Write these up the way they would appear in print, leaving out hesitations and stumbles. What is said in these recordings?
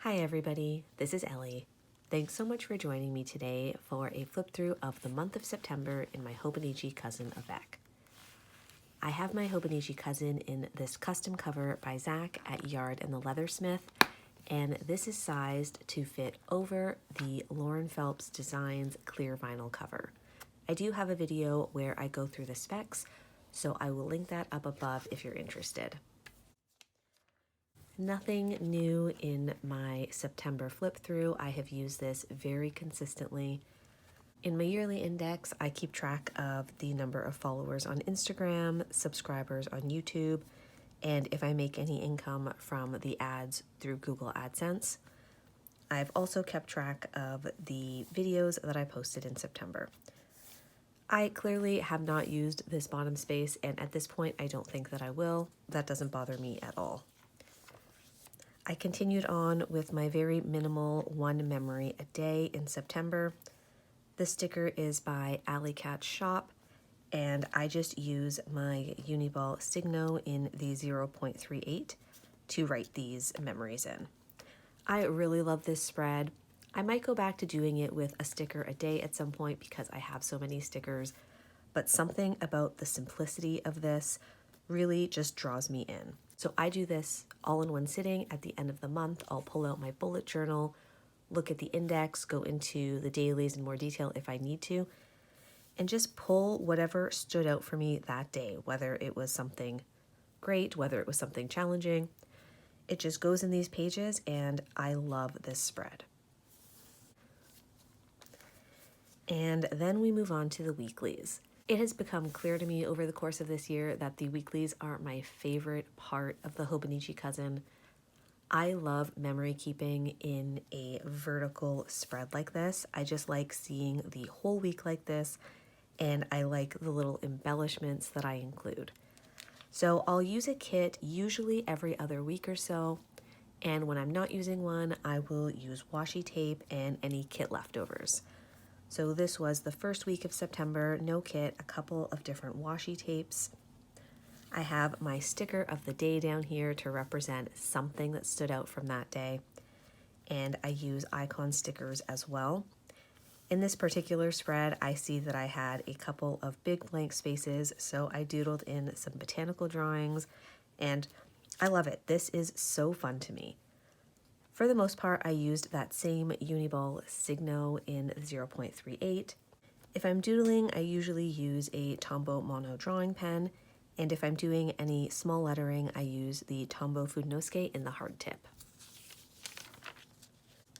Hi everybody, this is Ellie. Thanks so much for joining me today for a flip through of the month of September in my Hobonichi cousin Avec. I have my Hobonichi cousin in this custom cover by Zach at Yard and the Leathersmith, and this is sized to fit over the Lauren Phelps Designs clear vinyl cover. I do have a video where I go through the specs, so I will link that up above if you're interested. Nothing new in my September flip through. I have used this very consistently. In my yearly index, I keep track of the number of followers on Instagram, subscribers on YouTube, and if I make any income from the ads through Google AdSense. I've also kept track of the videos that I posted in September. I clearly have not used this bottom space, and at this point I don't think that I will. That doesn't bother me at all. I continued on with my very minimal one memory a day in September. The sticker is by Alley Cat's Shop, and I just use my Uniball Signo in the 0.38 to write these memories in. I really love this spread. I might go back to doing it with a sticker a day at some point because I have so many stickers, but something about the simplicity of this really just draws me in. So I do this all in one sitting. At the end of the month, I'll pull out my bullet journal, look at the index, go into the dailies in more detail if I need to, and just pull whatever stood out for me that day, whether it was something great, whether it was something challenging. It just goes in these pages, and I love this spread. And then we move on to the weeklies. It has become clear to me over the course of this year that the weeklies are my favorite part of the Hobonichi cousin. I love memory keeping in a vertical spread like this. I just like seeing the whole week like this, and I like the little embellishments that I include. So I'll use a kit usually every other week or so, and when I'm not using one, I will use washi tape and any kit leftovers. So this was the first week of September, no kit, a couple of different washi tapes. I have my sticker of the day down here to represent something that stood out from that day. And I use icon stickers as well. In this particular spread, I see that I had a couple of big blank spaces, so I doodled in some botanical drawings, and I love it. This is so fun to me. For the most part, I used that same Uniball Signo in 0.38. If I'm doodling, I usually use a Tombow mono drawing pen, and if I'm doing any small lettering, I use the Tombow Fudenosuke in the hard tip.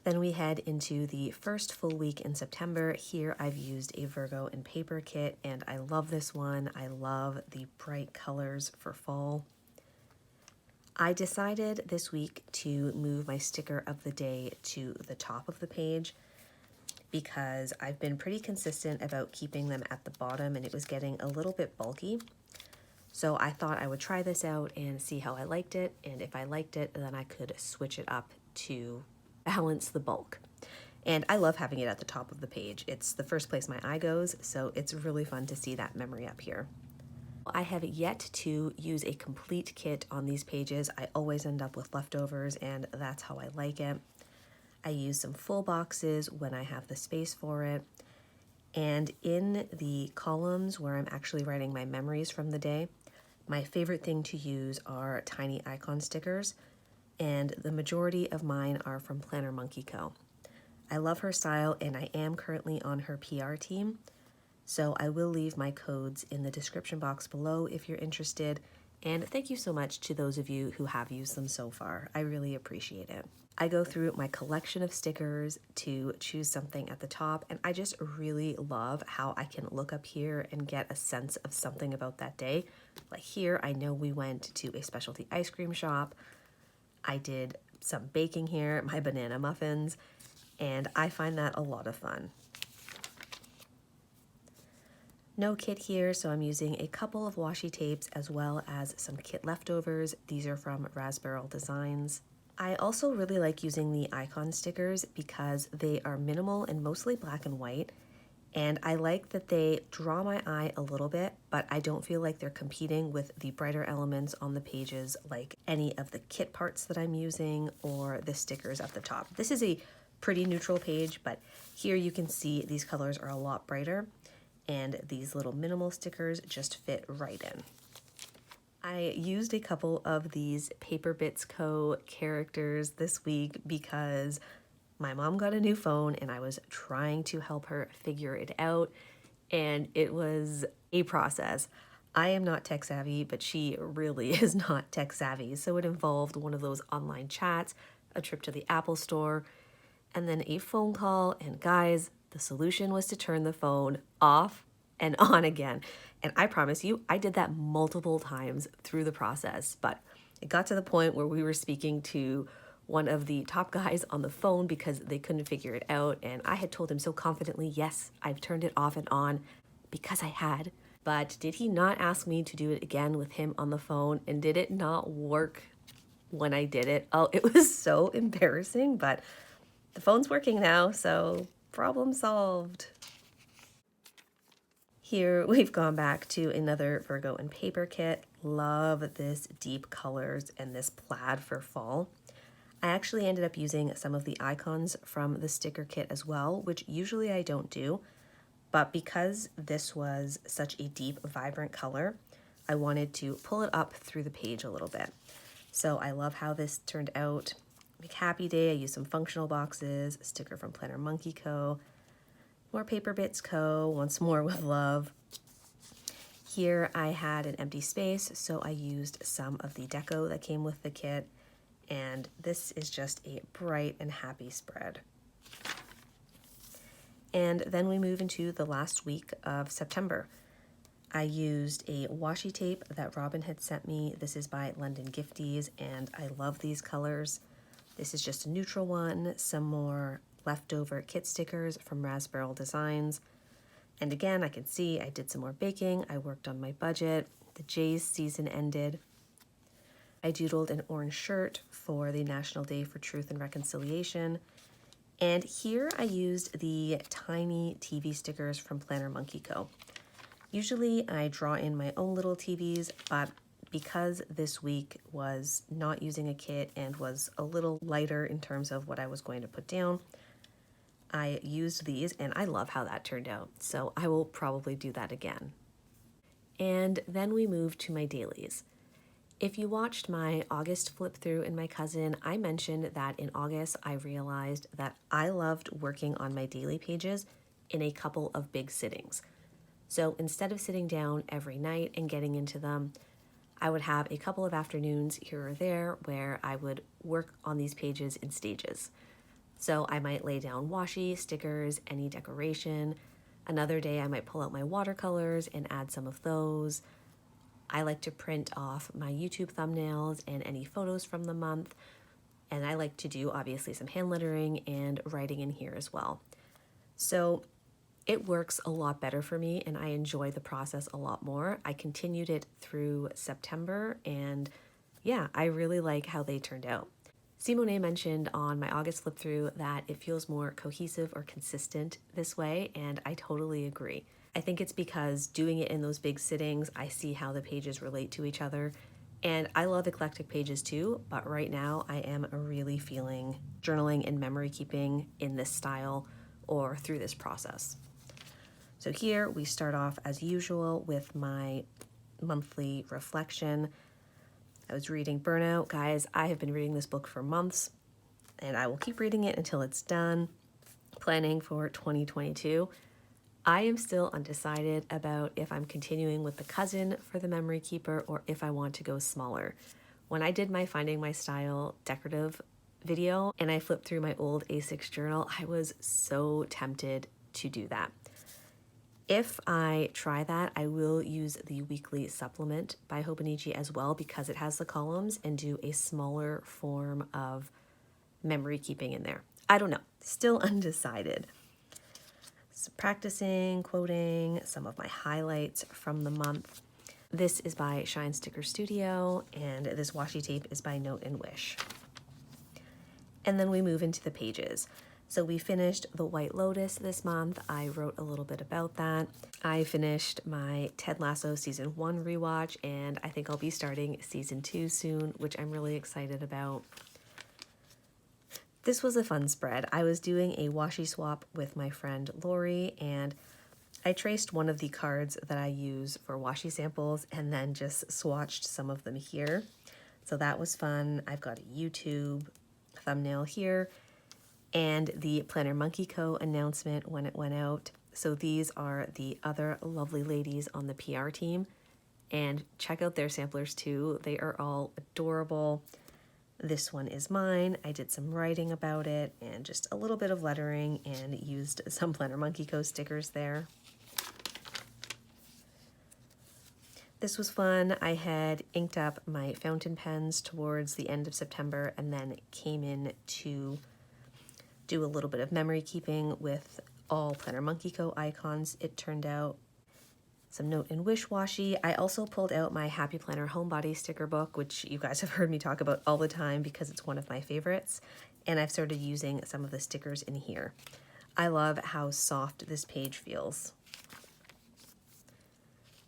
Then we head into the first full week in September. Here I've used a Virgo and paper kit, and I love this one. I love the bright colors for fall. I decided this week to move my sticker of the day to the top of the page because I've been pretty consistent about keeping them at the bottom, and it was getting a little bit bulky. So I thought I would try this out and see how I liked it, and if I liked it, then I could switch it up to balance the bulk. And I love having it at the top of the page. It's the first place my eye goes, so it's really fun to see that memory up here. I have yet to use a complete kit on these pages. I always end up with leftovers, and that's how I like it. I use some full boxes when I have the space for it. And in the columns where I'm actually writing my memories from the day, my favorite thing to use are tiny icon stickers, and the majority of mine are from PlannerMonkeyCo. I love her style, and I am currently on her PR team. So I will leave my codes in the description box below if you're interested, and thank you so much to those of you who have used them so far. I really appreciate it. I go through my collection of stickers to choose something at the top, and I just really love how I can look up here and get a sense of something about that day. Like here, I know we went to a specialty ice cream shop. I did some baking here, my banana muffins, and I find that a lot of fun. No kit here, so I'm using a couple of washi tapes as well as some kit leftovers. These are from Raspberry Designs. I also really like using the icon stickers because they are minimal and mostly black and white, And I like that they draw my eye a little bit, but I don't feel like they're competing with the brighter elements on the pages, like any of the kit parts that I'm using or the stickers at the top. This is a pretty neutral page, but here you can see these colors are a lot brighter, and these little minimal stickers just fit right in. I used a couple of these Paper Bits Co. characters this week because my mom got a new phone and I was trying to help her figure it out, and it was a process. I am not tech savvy, but she really is not tech savvy, so it involved one of those online chats, a trip to the Apple store, and then a phone call. And guys, the solution was to turn the phone off and on again. And I promise you, I did that multiple times through the process, but it got to the point where we were speaking to one of the top guys on the phone because they couldn't figure it out. And I had told him so confidently, yes, I've turned it off and on, because I had. But did he not ask me to do it again with him on the phone? And did it not work when I did it? Oh, it was so embarrassing, but the phone's working now, so problem solved. Here we've gone back to another Virgo and paper kit. Love this deep colors and this plaid for fall. I actually ended up using some of the icons from the sticker kit as well, which usually I don't do, but because this was such a deep, vibrant color, I wanted to pull it up through the page a little bit. So I love how this turned out. Like Happy Day, I used some functional boxes, a sticker from PlannerMonkeyCo, more Paper Bits Co., once more with love. Here I had an empty space, so I used some of the deco that came with the kit, and this is just a bright and happy spread. And then we move into the last week of September. I used a washi tape that Robin had sent me. This is by London Gifties, and I love these colors. This is just a neutral one, some more leftover kit stickers from Raspberry Designs. And again, I can see I did some more baking. I worked on my budget. The J's season ended. I doodled an orange shirt for the National Day for Truth and Reconciliation. And here I used the tiny TV stickers from PlannerMonkeyCo. Usually I draw in my own little TVs, but because this week was not using a kit and was a little lighter in terms of what I was going to put down, I used these, and I love how that turned out. So I will probably do that again. And then we move to my dailies. If you watched my August flip through in my cousin, I mentioned that in August I realized that I loved working on my daily pages in a couple of big sittings. So instead of sitting down every night and getting into them, I would have a couple of afternoons here or there where I would work on these pages in stages. So I might lay down washi, stickers, any decoration. Another day I might pull out my watercolors and add some of those. I like to print off my YouTube thumbnails and any photos from the month. And I like to do obviously some hand lettering and writing in here as well. So it works a lot better for me and I enjoy the process a lot more. I continued it through September and yeah, I really like how they turned out. Simone mentioned on my August flip through that it feels more cohesive or consistent this way, and I totally agree. I think it's because doing it in those big sittings, I see how the pages relate to each other, and I love eclectic pages too, but right now I am really feeling journaling and memory keeping in this style or through this process. So here we start off as usual with my monthly reflection. I was reading Burnout. Guys, I have been reading this book for months and I will keep reading it until it's done. Planning for 2022. I am still undecided about if I'm continuing with the cousin for the memory keeper or if I want to go smaller. When I did my Finding My Style decorative video and I flipped through my old A6 journal, I was so tempted to do that. If I try that, I will use the weekly supplement by Hobonichi as well because it has the columns and do a smaller form of memory keeping in there. I don't know, still undecided. So practicing, quoting some of my highlights from the month. This is by Shine Sticker Studio and this washi tape is by Note and Wish. And then we move into the pages. So we finished the White Lotus this month. I wrote a little bit about that. I finished my Ted Lasso Season 1 rewatch, and I think I'll be starting Season 2 soon, which I'm really excited about. This was a fun spread. I was doing a washi swap with my friend Lori, and I traced one of the cards that I use for washi samples and then just swatched some of them here. So that was fun. I've got a YouTube thumbnail here and the PlannerMonkeyCo announcement when it went out. So these are the other lovely ladies on the PR team, and check out their samplers too. They are all adorable. This one is mine. I did some writing about it and just a little bit of lettering and used some PlannerMonkeyCo stickers there. This was fun. I had inked up my fountain pens towards the end of September and then came in to do a little bit of memory keeping with all PlannerMonkeyCo icons. It turned out some note and wish washi. I also pulled out my Happy Planner Homebody sticker book, which you guys have heard me talk about all the time because it's one of my favorites. And I've started using some of the stickers in here. I love how soft this page feels.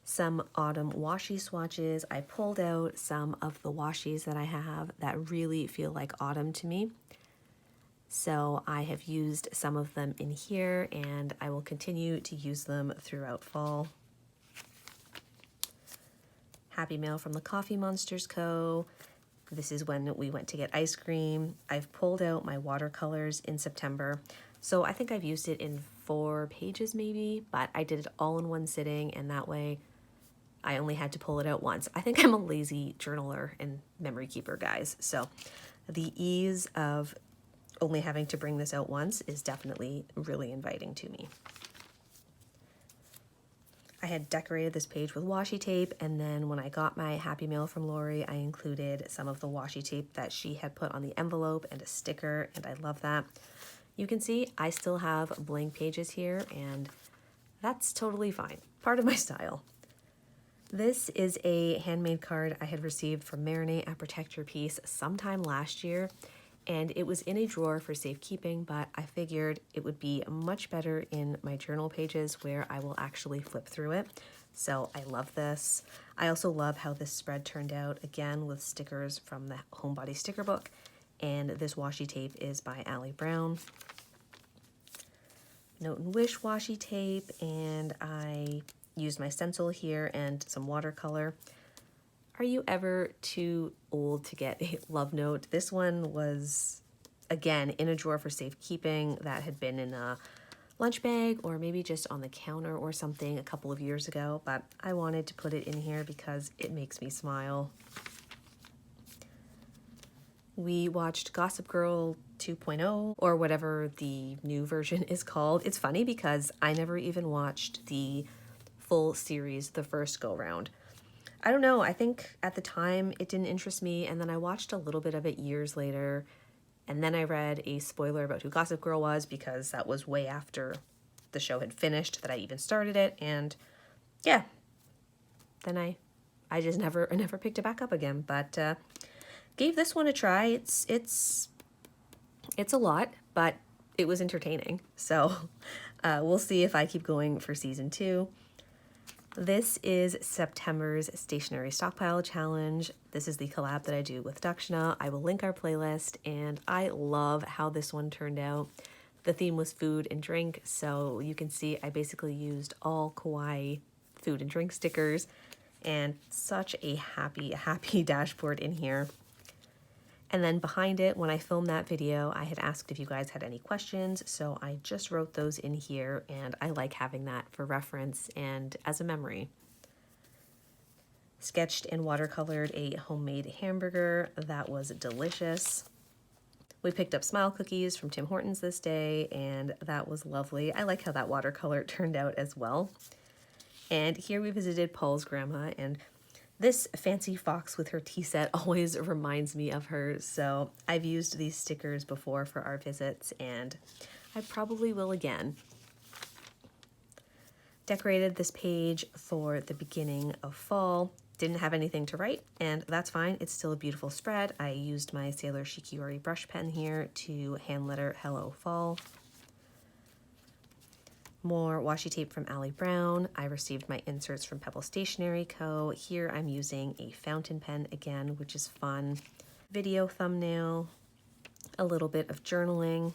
Some autumn washi swatches. I pulled out some of the washis that I have that really feel like autumn to me. So I have used some of them in here, and I will continue to use them throughout fall. Happy Mail from the Coffee Monsters Co. This is when we went to get ice cream. I've pulled out my watercolors in September. So I think I've used it in 4 pages maybe, but I did it all in one sitting, and that way I only had to pull it out once. I think I'm a lazy journaler and memory keeper, guys. So the ease of only having to bring this out once is definitely really inviting to me. I had decorated this page with washi tape, and then when I got my Happy Mail from Lori, I included some of the washi tape that she had put on the envelope and a sticker, and I love that. You can see I still have blank pages here, and that's totally fine. Part of my style. This is a handmade card I had received from Marinate at Protect Your Peace sometime last year, and it was in a drawer for safekeeping, but I figured it would be much better in my journal pages where I will actually flip through it. So I love this. I also love how this spread turned out, again with stickers from the Homebody sticker book, and this washi tape is by Allie Brown. Note and Wish washi tape, and I used my stencil here and some watercolor. Are you ever too old to get a love note? This one was, again, in a drawer for safekeeping that had been in a lunch bag or maybe just on the counter or something a couple of years ago, but I wanted to put it in here because it makes me smile. We watched Gossip Girl 2.0, or whatever the new version is called. It's funny because I never even watched the full series the first go round. I don't know, I think at the time it didn't interest me, and then I watched a little bit of it years later, and then I read a spoiler about who Gossip Girl was because that was way after the show had finished that I even started it, and yeah, then I just never picked it back up again, but gave this one a try. It's a lot, but it was entertaining, so we'll see if I keep going for season 2. This is September's Stationery Stockpile Challenge. This is the collab that I do with Dakshina. I will link our playlist, and I love how this one turned out. The theme was food and drink, so you can see I basically used all kawaii food and drink stickers, and such a happy dashboard in here. And then behind it, when I filmed that video, I had asked if you guys had any questions, so I just wrote those in here, and I like having that for reference and as a memory. Sketched and watercolored a homemade hamburger that was delicious. We picked up smile cookies from Tim Hortons this day, and that was lovely. I like how that watercolor turned out as well. And here we visited Paul's grandma, and this fancy fox with her tea set always reminds me of her, so I've used these stickers before for our visits, and I probably will again. Decorated this page for the beginning of fall. Didn't have anything to write, and that's fine. It's still a beautiful spread. I used my Sailor Shikiori brush pen here to hand letter Hello Fall. More washi tape from Allie Brown. I received my inserts from Pebble Stationery Co. Here I'm using a fountain pen again, which is fun. Video thumbnail, a little bit of journaling.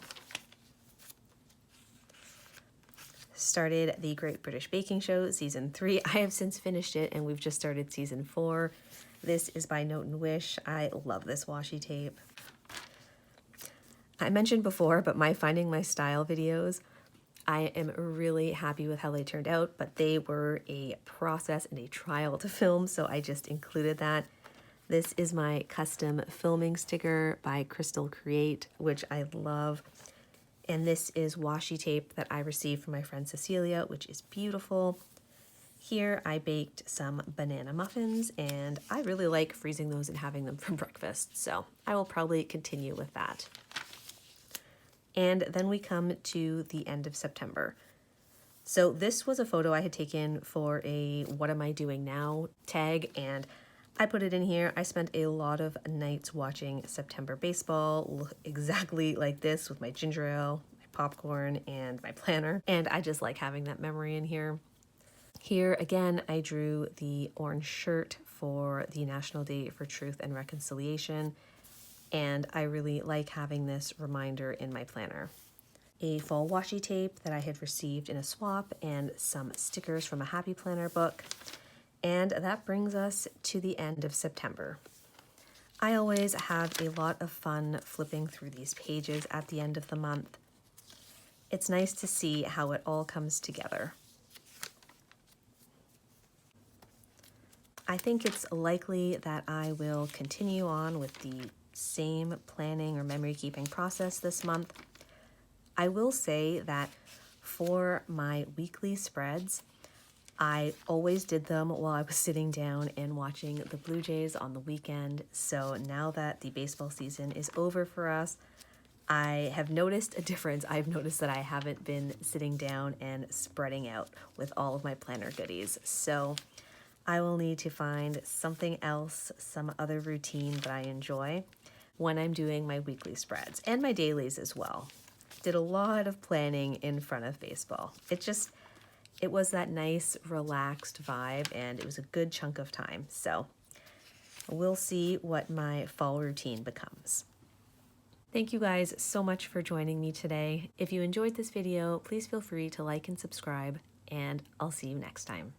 Started the Great British Baking Show Season 3. I have since finished it and we've just started Season 4. This is by Note and Wish. I love this washi tape. I mentioned before, but my Finding My Style videos, I am really happy with how they turned out, but they were a process and a trial to film, so I just included that. This is my custom filming sticker by crystalcreate, which I love. And this is washi tape that I received from my friend Cecilia, which is beautiful. Here I baked some banana muffins, and I really like freezing those and having them for breakfast, so I will probably continue with that. And then we come to the end of September. So this was a photo I had taken for a What Am I Doing Now tag, and I put it in here. I spent a lot of nights watching September baseball, exactly like this, with my ginger ale, my popcorn, and my planner. And I just like having that memory in here. Here again, I drew the orange shirt for the National Day for Truth and Reconciliation. And I really like having this reminder in my planner. A fall washi tape that I had received in a swap, and some stickers from a Happy Planner book. And that brings us to the end of September. I always have a lot of fun flipping through these pages at the end of the month. It's nice to see how it all comes together. I think it's likely that I will continue on with the same planning or memory keeping process this month. I will say that for my weekly spreads, I always did them while I was sitting down and watching the Blue Jays on the weekend. So now that the baseball season is over for us, I have noticed a difference. I've noticed that I haven't been sitting down and spreading out with all of my planner goodies. So I will need to find something else, some other routine that I enjoy when I'm doing my weekly spreads and my dailies as well. Did a lot of planning in front of baseball. It was that nice, relaxed vibe, and it was a good chunk of time. So we'll see what my fall routine becomes. Thank you guys so much for joining me today. If you enjoyed this video, please feel free to like and subscribe, and I'll see you next time.